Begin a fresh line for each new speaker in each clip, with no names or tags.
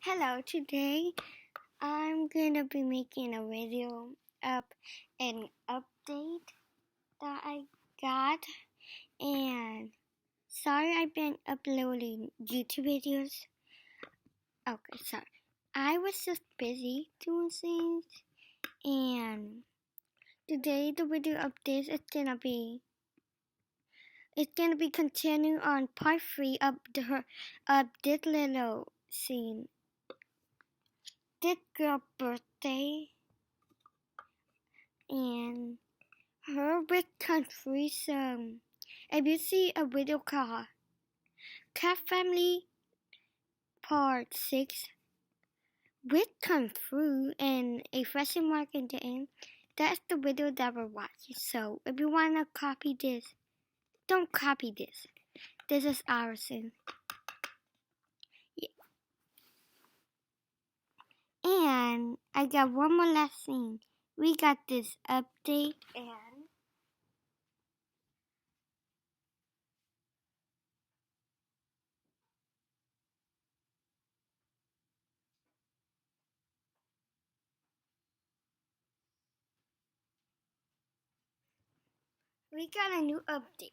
Hello, today I'm gonna be making a video of an update that I got, and sorry I've been uploading YouTube videos. Okay, sorry. I was just busy doing things, and today the video update is gonna be continuing on part 3 of this little scene. This girl's birthday, and her with country song. If you see a video called Cat Family Part 6 with Kung Fu and a question mark in the end, that's the video that we're watching. So if you want to copy this, don't copy this. This is our scene. Yeah. And I got one more last thing. We got this update and we got a new update.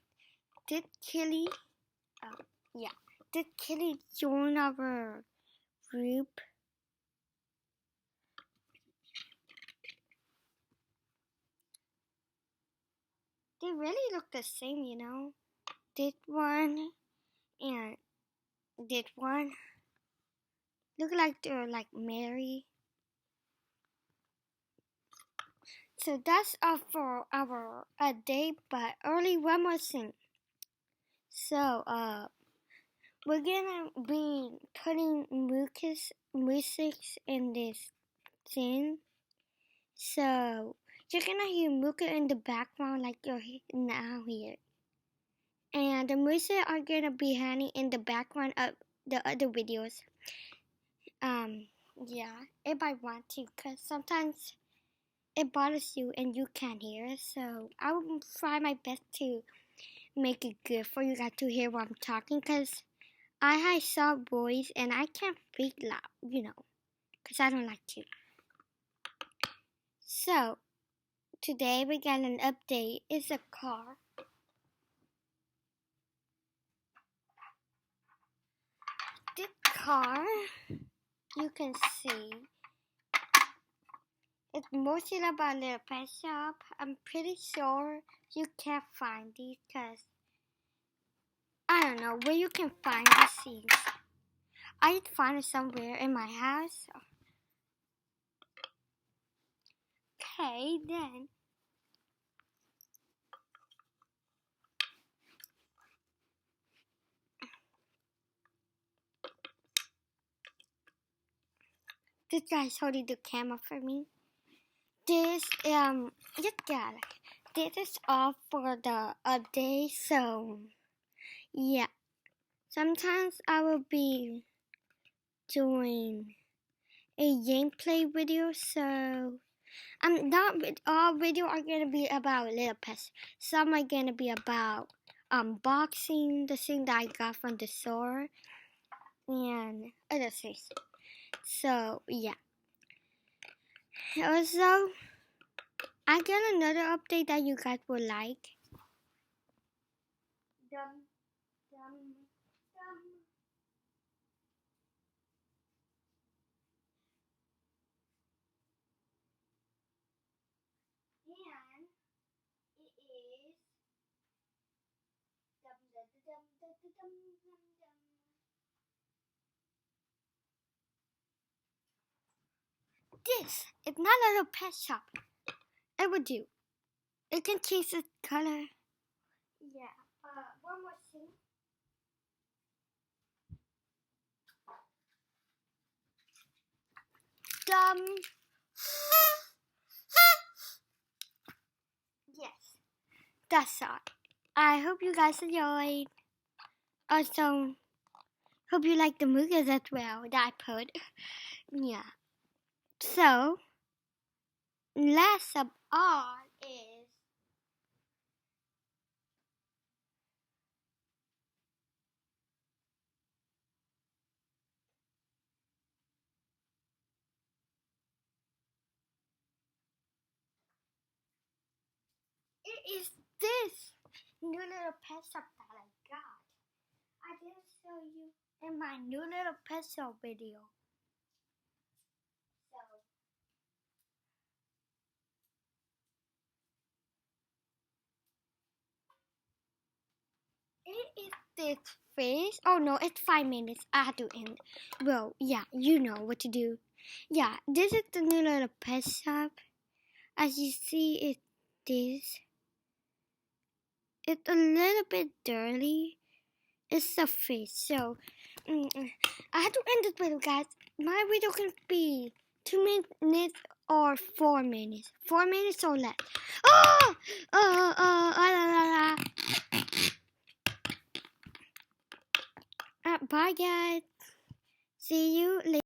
Did Kelly, did Kelly join our group? They really look the same, you know. Did one and did one look like they're like married? So that's all for our day, but early one more thing. So we're gonna be putting music in this thing. So you're gonna hear Muka in the background like you're now here. And the music are gonna be hanging in the background of the other videos. Yeah, if I want to, cause sometimes it bothers you and you can't hear it. So I will try my best to make it good for you guys to hear what I'm talking, cause I have soft voice and I can't speak loud, cause I don't like to. So today we got an update. It's a car. This car, you can see, it's mostly about a little pet shop. I'm pretty sure you can't find these because I don't know where you can find these things. I'd find it somewhere in my house. Okay, then. This guy's holding the camera for me. This is all for the update. So yeah, sometimes I will be doing a gameplay video. So not with all videos are gonna be about little pets. Some are gonna be about unboxing the thing that I got from the store and other things. So yeah. Also, I got another update that you guys will like. Dum, dum, dum. And it is dum, dum, dum, dum, dum, dum, dum, dum. This is not a little pet shop. It would do. It can change the color. Yeah. One more thing. Dum. Yes. That's all. I hope you guys enjoyed. Also, hope you like the movies as well that I put. Yeah. So, last of all is is this new little pet shop that I got? I didn't show you in my new little pet shop video. So it is this fish. Oh no, it's 5 minutes. I have to end. Well, yeah, you know what to do. Yeah, this is the new little pet shop. As you see, it's this. It's a little bit dirty. It's a fish. So, I have to end this video, guys. My video can be 2 minutes or 4 minutes. 4 minutes or less. Oh! Bye, guys. See you later.